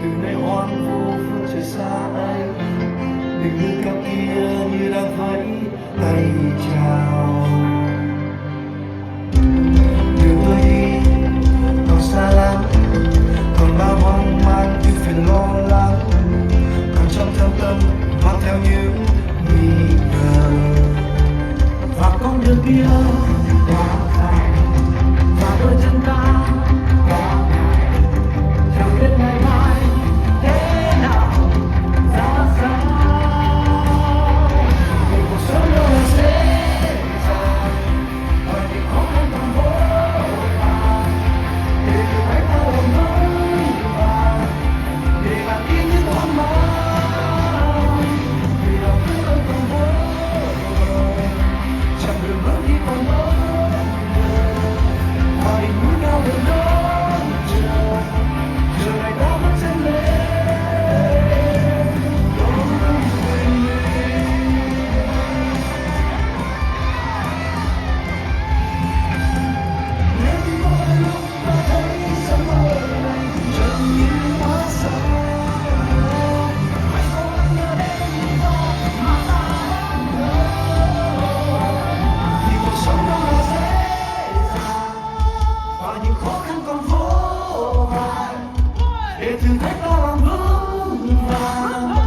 từ nay hoang vu phương trời xa ấy, đừng ngước cao kia như đang vẫy tay chào. Đường tôi đi còn xa lắm, còn bao hoang mang như phiền lo lắng, còn trong thâm tâm mang theo những nghi ngờ. Và con đường kia đã thành, và đôi chân ta đã ngày, chẳng biết ngày mai thế nào ra sao. Vì cuộc sống đâu là dễ dàng, bởi vì khó khăn còn vô vàn, để từ tay ta làm vững vàng, để bạn tin những hoang mang. Vì lòng thương ơn còn vô bờ, chặng đường bước đi còn lâu, và đỉnh núi cao vẫn đón chờ, chờ ngày ta bước chân lên đón bình minh. Đến mỗi lúc ta thấy giấc mơ này chợt như hóa xa, hãy cố gắng nhớ đến lý do mà ta đang ngỡ. Vì cuộc sống đâu là dễ dàng, và những khó khăn còn vô vàn, để thử thách ta làm vững vàng.